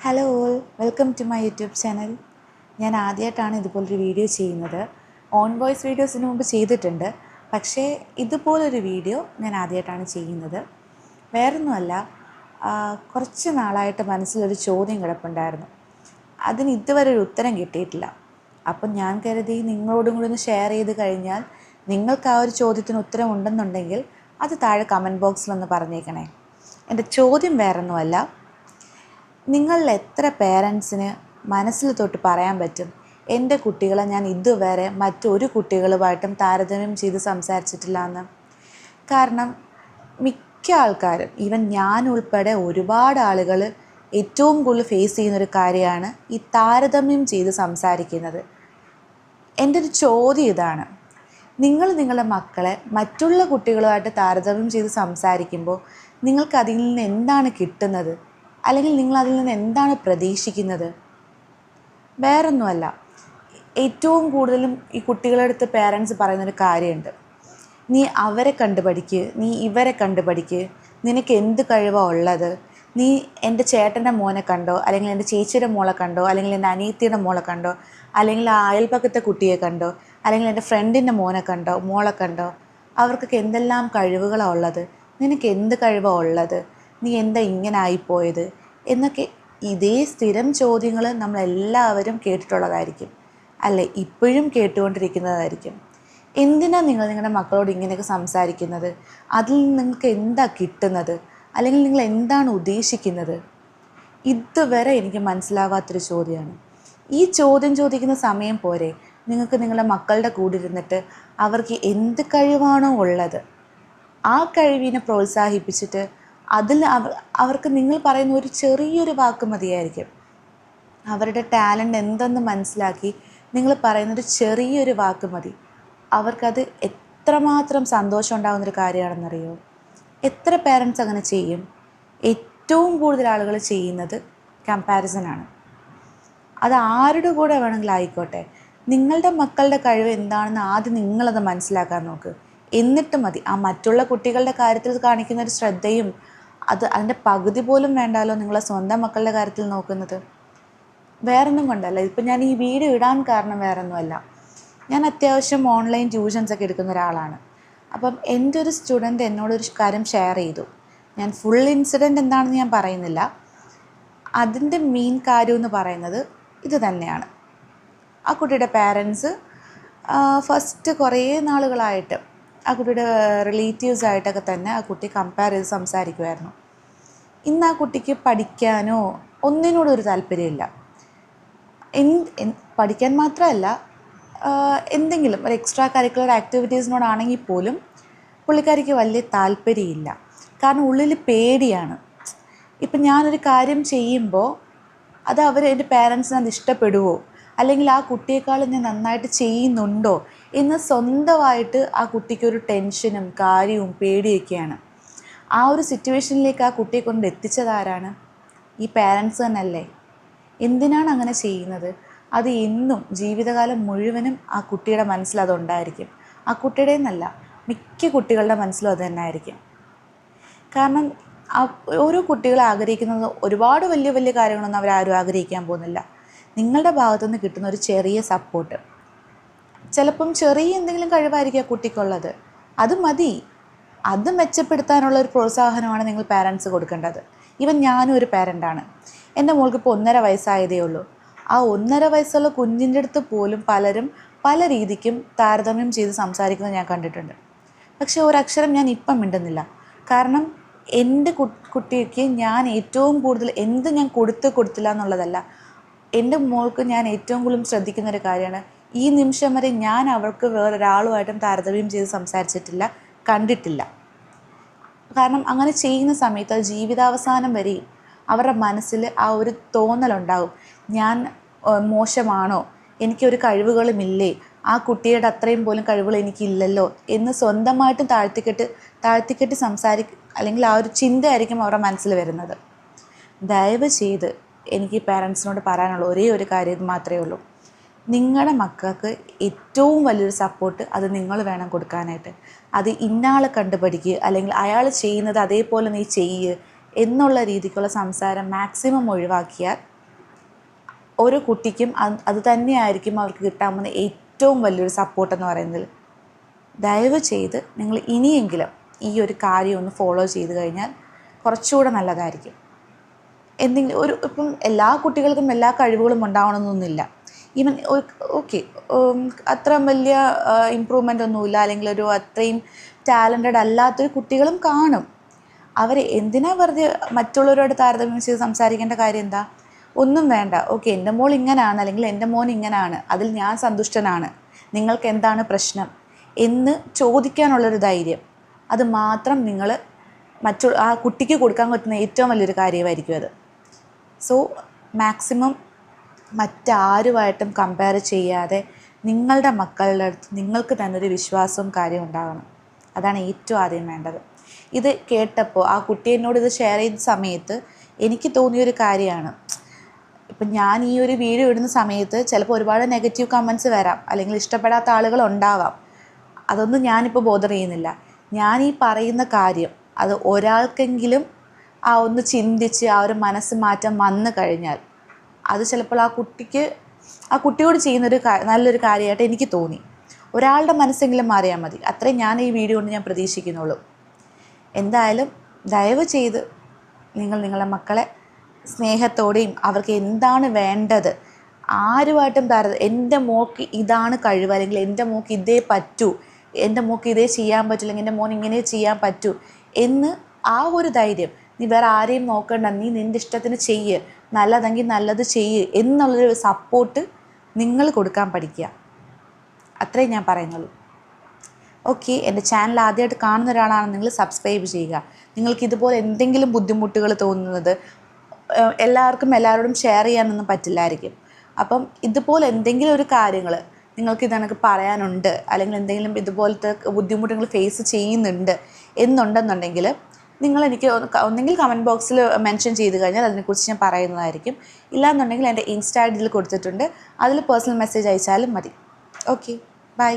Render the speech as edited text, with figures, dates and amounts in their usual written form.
Hello all, welcome to my YouTube channel. ഞാൻ ആദ്യമായിട്ടാണ് ഇതുപോലൊരു വീഡിയോ ചെയ്യുന്നത്. ഓൺ വോയിസ് വീഡിയോസിന് മുമ്പ് ചെയ്തിട്ടുണ്ട്, പക്ഷേ ഇതുപോലൊരു വീഡിയോ ഞാൻ ആദ്യമായിട്ടാണ് ചെയ്യുന്നത്. വേറൊന്നുമല്ല, കുറച്ച് നാളായിട്ട് മനസ്സിലൊരു ചോദ്യം കിടപ്പുണ്ടായിരുന്നു. അതിന് ഇതുവരെ ഒരു ഉത്തരം കിട്ടിയിട്ടില്ല. അപ്പം ഞാൻ കരുതി നിങ്ങളോടും കൂടി ഒന്ന് ഷെയർ ചെയ്ത് കഴിഞ്ഞാൽ നിങ്ങൾക്ക് ആ ഒരു ചോദ്യത്തിന് ഉത്തരം ഉണ്ടെന്നുണ്ടെങ്കിൽ അത് താഴെ കമൻറ്റ് ബോക്സിലൊന്ന് പറഞ്ഞേക്കണേ. എൻ്റെ ചോദ്യം വേറൊന്നുമല്ല, നിങ്ങളിൽ എത്ര പേരൻസിന് മനസ്സിൽ തൊട്ട് പറയാൻ പറ്റും എൻ്റെ കുട്ടികളെ ഞാൻ ഇതുവരെ മറ്റൊരു കുട്ടികളുമായിട്ടും താരതമ്യം ചെയ്ത് സംസാരിച്ചിട്ടില്ല എന്ന്? കാരണം മിക്ക ആൾക്കാരും, ഈവൻ ഞാൻ ഉൾപ്പെടെ ഒരുപാട് ആളുകൾ ഏറ്റവും കൂടുതൽ ഫേസ് ചെയ്യുന്നൊരു കാര്യമാണ് ഈ താരതമ്യം ചെയ്ത് സംസാരിക്കുന്നത്. എൻ്റെ ഒരു ചോദ്യം ഇതാണ്, നിങ്ങൾ നിങ്ങളുടെ മക്കളെ മറ്റുള്ള കുട്ടികളുമായിട്ട് താരതമ്യം ചെയ്ത് സംസാരിക്കുമ്പോൾ നിങ്ങൾക്ക് അതിൽ നിന്ന് എന്താണ് കിട്ടുന്നത്? അല്ലെങ്കിൽ നിങ്ങൾ അതിൽ നിന്ന് എന്താണ് പ്രതീക്ഷിക്കുന്നത്? വേറൊന്നുമല്ല, ഏറ്റവും കൂടുതലും ഈ കുട്ടികളുടെ അടുത്ത് പേരൻസ് പറയുന്നൊരു കാര്യമുണ്ട്, നീ അവരെ കണ്ടുപഠിക്ക്, നീ ഇവരെ കണ്ടുപഠിക്ക്, നിനക്ക് എന്ത് കഴിവാണ് ഉള്ളത്, നീ എൻ്റെ ചേട്ടൻ്റെ മോനെ കണ്ടോ, അല്ലെങ്കിൽ എൻ്റെ ചേച്ചിയുടെ മോളെ കണ്ടോ, അല്ലെങ്കിൽ എൻ്റെ അനിയത്തിയുടെ മോളെ കണ്ടോ, അല്ലെങ്കിൽ ആ അയൽപക്കത്തെ കുട്ടിയെ കണ്ടോ, അല്ലെങ്കിൽ എൻ്റെ ഫ്രണ്ടിൻ്റെ മോനെ കണ്ടോ, മോളെ കണ്ടോ, അവർക്കൊക്കെ എന്തെല്ലാം കഴിവുകളാണ് ഉള്ളത്, നിനക്ക് എന്ത് കഴിവാണ് ഉള്ളത്, നീ എന്താ ഇങ്ങനെ ആയിപ്പോയത് എന്നൊക്കെ ഇതേ സ്ഥിരം ചോദ്യങ്ങൾ നമ്മളെല്ലാവരും കേട്ടിട്ടുള്ളതായിരിക്കും, അല്ലേ? ഇപ്പോഴും കേട്ടുകൊണ്ടിരിക്കുന്നതായിരിക്കും. എന്തിനാണ് നിങ്ങൾ നിങ്ങളുടെ മക്കളോട് ഇങ്ങനെയൊക്കെ സംസാരിക്കുന്നത്? അതിൽ നിന്ന് നിങ്ങൾക്ക് എന്താ കിട്ടുന്നത്? അല്ലെങ്കിൽ നിങ്ങൾ എന്താണ് ഉദ്ദേശിക്കുന്നത്? ഇതുവരെ എനിക്ക് മനസ്സിലാവാത്തൊരു ചോദ്യമാണ്. ഈ ചോദ്യം ചോദിക്കുന്ന സമയം പോരെ നിങ്ങൾക്ക് നിങ്ങളുടെ മക്കളുടെ കൂടെ ഇരുന്നിട്ട് അവർക്ക് എന്ത് കഴിവാണോ ഉള്ളത് ആ കഴിവിനെ പ്രോത്സാഹിപ്പിച്ചിട്ട് അതിൽ അവർക്ക് നിങ്ങൾ പറയുന്ന ഒരു ചെറിയൊരു വാക്ക് മതിയായിരിക്കും. അവരുടെ ടാലൻ്റ് എന്തെന്ന് മനസ്സിലാക്കി നിങ്ങൾ പറയുന്നൊരു ചെറിയൊരു വാക്ക് മതി. അവർക്കത് എത്രമാത്രം സന്തോഷം ഉണ്ടാകുന്നൊരു കാര്യമാണെന്നറിയോ? എത്ര പേരൻസ് അങ്ങനെ ചെയ്യും? ഏറ്റവും കൂടുതൽ ആളുകൾ ചെയ്യുന്നത് കമ്പാരിസനാണ്. അത് ആരുടെ കൂടെ വേണമെങ്കിലും ആയിക്കോട്ടെ, നിങ്ങളുടെ മക്കളുടെ കഴിവ് എന്താണെന്ന് ആദ്യം നിങ്ങളത് മനസ്സിലാക്കാൻ നോക്ക്. എന്നിട്ട് മതി ആ മറ്റുള്ള കുട്ടികളുടെ കാര്യത്തിൽ കാണിക്കുന്നൊരു ശ്രദ്ധയും അതിൻ്റെ പകുതി പോലും വേണ്ടാലോ നിങ്ങളെ സ്വന്തം മക്കളുടെ കാര്യത്തിൽ നോക്കുന്നത്. വേറൊന്നും കൊണ്ടല്ല, ഇപ്പം ഞാൻ ഈ വീഡിയോ ഇടാൻ കാരണം വേറൊന്നുമല്ല, ഞാൻ അത്യാവശ്യം ഓൺലൈൻ ട്യൂഷൻസൊക്കെ എടുക്കുന്ന ഒരാളാണ്. അപ്പം എൻ്റെ ഒരു സ്റ്റുഡൻറ്റ് എന്നോടൊരു കാര്യം ഷെയർ ചെയ്തു. ഞാൻ ഫുൾ ഇൻസിഡൻറ്റ് എന്താണെന്ന് ഞാൻ പറയുന്നില്ല. അതിൻ്റെ മെയിൻ കാര്യം എന്ന് പറയുന്നത് ഇത് തന്നെയാണ്. ആ കുട്ടിയുടെ പാരൻസ് ഫസ്റ്റ് കുറേ നാളുകളായിട്ട് ആ കുട്ടിയുടെ റിലേറ്റീവ്സായിട്ടൊക്കെ തന്നെ ആ കുട്ടി കമ്പയർ ചെയ്ത് സംസാരിക്കുമായിരുന്നു. ഇന്ന് ആ കുട്ടിക്ക് പഠിക്കാനോ ഒന്നിനോടും ഒരു താല്പര്യമില്ല. പഠിക്കാൻ മാത്രമല്ല, എന്തെങ്കിലും ഒരു എക്സ്ട്രാ കരിക്കുലർ ആക്ടിവിറ്റീസിനോടാണെങ്കിൽ പോലും പുള്ളിക്കാരിക്ക് വലിയ താല്പര്യമില്ല. കാരണം ഉള്ളിൽ പേടിയാണ്. ഇപ്പം ഞാനൊരു കാര്യം ചെയ്യുമ്പോൾ അത് എൻ്റെ പേരൻസിന് അത് ഇഷ്ടപ്പെടുമോ, അല്ലെങ്കിൽ ആ കുട്ടിയേക്കാളും ഞാൻ നന്നായിട്ട് ചെയ്യുന്നുണ്ടോ എന്ന് സ്വന്തമായിട്ട് ആ കുട്ടിക്കൊരു ടെൻഷനും കാര്യവും പേടിയൊക്കെയാണ്. ആ ഒരു സിറ്റുവേഷനിലേക്ക് ആ കുട്ടിയെ കൊണ്ട് എത്തിച്ചതാരാണ്? ഈ പേരൻസ് തന്നെയല്ലേ? എന്തിനാണ് അങ്ങനെ ചെയ്യുന്നത്? അത് എന്നും ജീവിതകാലം മുഴുവനും ആ കുട്ടിയുടെ മനസ്സിൽ അതുണ്ടായിരിക്കും. ആ കുട്ടിയുടെ എന്നല്ല, മിക്ക കുട്ടികളുടെ മനസ്സിലും അത് തന്നെ ആയിരിക്കും. കാരണം ഓരോ കുട്ടികളും ആഗ്രഹിക്കുന്നത് ഒരുപാട് വലിയ വലിയ കാര്യങ്ങളൊന്നും അവരാരും ആഗ്രഹിക്കാൻ പോകുന്നില്ല. നിങ്ങളുടെ ഭാഗത്തുനിന്ന് കിട്ടുന്ന ഒരു ചെറിയ സപ്പോർട്ട്, ചിലപ്പം ചെറിയ എന്തെങ്കിലും കഴിവായിരിക്കും ആ കുട്ടിക്കുള്ളത്, അത് മതി. അത് മെച്ചപ്പെടുത്താനുള്ള ഒരു പ്രോത്സാഹനമാണ് നിങ്ങൾ പാരൻസ് കൊടുക്കേണ്ടത്. ഈവൻ ഞാനും ഒരു പാരൻ്റാണ്. എൻ്റെ മോൾക്ക് ഇപ്പോൾ 1.5 വയസ്സായതേ ഉള്ളൂ. ആ 1.5 വയസ്സുള്ള കുഞ്ഞിൻ്റെ അടുത്ത് പോലും പലരും പല രീതിക്കും താരതമ്യം ചെയ്ത് സംസാരിക്കുന്നത് ഞാൻ കണ്ടിട്ടുണ്ട്. പക്ഷേ ഒരക്ഷരം ഞാൻ ഇപ്പം മിണ്ടുന്നില്ല. കാരണം എൻ്റെ കുട്ടിക്ക് ഞാൻ ഏറ്റവും കൂടുതൽ എന്ത് ഞാൻ കൊടുത്തില്ല എന്നുള്ളതല്ല, എൻ്റെ മോൾക്ക് ഞാൻ ഏറ്റവും കൂടുതൽ ശ്രദ്ധിക്കുന്നൊരു കാര്യമാണ്, ഈ നിമിഷം വരെ ഞാൻ അവൾക്ക് വേറൊരാളുമായിട്ടും താരതമ്യം ചെയ്ത് സംസാരിച്ചിട്ടില്ല, കണ്ടിട്ടില്ല. കാരണം അങ്ങനെ ചെയ്യുന്ന സമയത്ത് അത് ജീവിതാവസാനം വരെയും അവരുടെ മനസ്സിൽ ആ ഒരു തോന്നലുണ്ടാകും, ഞാൻ മോശമാണോ, എനിക്കൊരു കഴിവുകളുമില്ലേ, ആ കുട്ടിയുടെ അത്രയും പോലും കഴിവുകൾ എനിക്കില്ലല്ലോ എന്ന് സ്വന്തമായിട്ടും താഴ്ത്തിക്കെട്ടി അല്ലെങ്കിൽ ആ ഒരു ചിന്തയായിരിക്കും അവരുടെ മനസ്സിൽ വരുന്നത്. ദയവ് ചെയ്ത് എനിക്ക് പാരൻസിനോട് പറയാനുള്ള ഒരേ ഒരു കാര്യം മാത്രമേ ഉള്ളൂ, നിങ്ങളുടെ മക്കൾക്ക് ഏറ്റവും വലിയൊരു സപ്പോർട്ട് അത് നിങ്ങൾ വേണം കൊടുക്കാനായിട്ട്. അത് ഇന്നയാളെ കണ്ടുപഠിക്കുക, അല്ലെങ്കിൽ അയാൾ ചെയ്യുന്നത് അതേപോലെ നീ ചെയ്യുക എന്നുള്ള രീതിക്കുള്ള സംസാരം മാക്സിമം ഒഴിവാക്കിയാൽ ഓരോ കുട്ടിക്കും അത് തന്നെയായിരിക്കും അവർക്ക് കിട്ടാൻ പോകുന്ന ഏറ്റവും വലിയൊരു സപ്പോർട്ടെന്ന് പറയുന്നത്. ദയവ് ചെയ്ത് നിങ്ങൾ ഇനിയെങ്കിലും ഈ ഒരു കാര്യം ഒന്ന് ഫോളോ ചെയ്ത് കഴിഞ്ഞാൽ കുറച്ചുകൂടെ നല്ലതായിരിക്കും. എന്തെങ്കിലും ഇപ്പം എല്ലാ കുട്ടികൾക്കും എല്ലാ കഴിവുകളും ഉണ്ടാവണമെന്നൊന്നുമില്ല. ഈവൻ ഓക്കെ അത്ര വലിയ ഇമ്പ്രൂവ്മെൻ്റ് ഒന്നുമില്ല, അല്ലെങ്കിൽ അത്രയും ടാലൻറ്റഡ് അല്ലാത്തൊരു കുട്ടികളും കാണും. അവർ എന്തിനാ വെറുതെ മറ്റുള്ളവരോട് താരതമ്യം ചെയ്ത് സംസാരിക്കേണ്ട കാര്യം എന്താ? ഒന്നും വേണ്ട. ഓക്കെ, എൻ്റെ മോൾ ഇങ്ങനെയാണ്, അല്ലെങ്കിൽ എൻ്റെ മോൻ ഇങ്ങനെയാണ്, അതിൽ ഞാൻ സന്തുഷ്ടനാണ്, നിങ്ങൾക്ക് എന്താണ് പ്രശ്നം എന്ന് ചോദിക്കാനുള്ളൊരു ധൈര്യം, അത് മാത്രം നിങ്ങൾ ആ കുട്ടിക്ക് കൊടുക്കാൻ പറ്റുന്ന ഏറ്റവും വലിയൊരു കാര്യമായിരിക്കും അത്. സോ മാക്സിമം മറ്റാരുമായിട്ടും കമ്പയർ ചെയ്യാതെ നിങ്ങളുടെ മക്കളുടെ അടുത്ത് നിങ്ങൾക്ക് തന്നെ ഒരു വിശ്വാസവും കാര്യം ഉണ്ടാകണം. അതാണ് ഏറ്റവും ആദ്യം വേണ്ടത്. ഇത് കേട്ടപ്പോൾ ആ കുട്ടി എന്നോട് ഇത് ഷെയർ ചെയ്ത സമയത്ത് എനിക്ക് തോന്നിയൊരു കാര്യമാണ്. ഇപ്പം ഞാൻ ഈ ഒരു വീഡിയോ ഇടുന്ന സമയത്ത് ചിലപ്പോൾ ഒരുപാട് നെഗറ്റീവ് കമൻറ്റ്സ് വരാം, അല്ലെങ്കിൽ ഇഷ്ടപ്പെടാത്ത ആളുകൾ ഉണ്ടാവാം. അതൊന്നും ഞാനിപ്പോൾ ബോധർ ചെയ്യുന്നില്ല. ഞാൻ ഈ പറയുന്ന കാര്യം അത് ഒരാൾക്കെങ്കിലും ഒന്ന് ചിന്തിച്ച് ആ ഒരു മനസ്സ് മാറ്റം വന്നു കഴിഞ്ഞാൽ അത് ചിലപ്പോൾ ആ കുട്ടിയോട് ചെയ്യുന്നൊരു നല്ലൊരു കാര്യമായിട്ട് എനിക്ക് തോന്നി. ഒരാളുടെ മനസ്സെങ്കിലും മാറിയാൽ മതി, അത്രയും ഞാൻ ഈ വീഡിയോ കൊണ്ട് ഞാൻ പ്രതീക്ഷിക്കുന്നുള്ളൂ. എന്തായാലും ദയവ് ചെയ്ത് നിങ്ങളുടെ മക്കളെ സ്നേഹത്തോടെയും അവർക്ക് എന്താണ് വേണ്ടത് ആരുമായിട്ടും എൻ്റെ മോൾക്ക് ഇതാണ് കഴിവ്, അല്ലെങ്കിൽ എൻ്റെ മോൾക്ക് ഇതേ പറ്റൂ, എൻ്റെ മോൾക്ക് ഇതേ ചെയ്യാൻ പറ്റൂ, അല്ലെങ്കിൽ എൻ്റെ മോൻ ഇങ്ങനെ ചെയ്യാൻ പറ്റൂ എന്ന് ആ ഒരു ധൈര്യം, നീ വേറെ ആരെയും നോക്കണ്ട, നീ നിൻ്റെ ഇഷ്ടത്തിന് ചെയ്യ്, നല്ലതെങ്കിൽ നല്ലത് ചെയ്യ് എന്നുള്ളൊരു സപ്പോർട്ട് നിങ്ങൾ കൊടുക്കാൻ പഠിക്കുക. അത്രയും ഞാൻ പറയുന്നുള്ളൂ. ഓക്കെ, എൻ്റെ ചാനൽ ആദ്യമായിട്ട് കാണുന്ന ഒരാളാണെന്ന് നിങ്ങൾ സബ്സ്ക്രൈബ് ചെയ്യുക. നിങ്ങൾക്ക് ഇതുപോലെ എന്തെങ്കിലും ബുദ്ധിമുട്ടുകൾ തോന്നുന്നത് എല്ലാവർക്കും എല്ലാവരോടും ഷെയർ ചെയ്യാനൊന്നും പറ്റില്ലായിരിക്കും. അപ്പം ഇതുപോലെ എന്തെങ്കിലും ഒരു കാര്യങ്ങൾ നിങ്ങൾക്ക് ഇതെനിക്ക് പറയാനുണ്ട്, അല്ലെങ്കിൽ എന്തെങ്കിലും ഇതുപോലത്തെ ബുദ്ധിമുട്ടുകൾ ഫേസ് ചെയ്യുന്നുണ്ട് എന്നുണ്ടെന്നുണ്ടെങ്കിൽ നിങ്ങളെനിക്ക് ഒന്നെങ്കിൽ കമൻറ്റ് ബോക്സിൽ മെൻഷൻ ചെയ്ത് കഴിഞ്ഞാൽ അതിനെക്കുറിച്ച് ഞാൻ പറയുന്നതായിരിക്കും. ഇല്ലാന്നുണ്ടെങ്കിൽ എൻ്റെ ഇൻസ്റ്റാ ഐഡിയിൽ കൊടുത്തിട്ടുണ്ട്, അതിൽ പേഴ്സണൽ മെസ്സേജ് അയച്ചാലും മതി. Okay, by.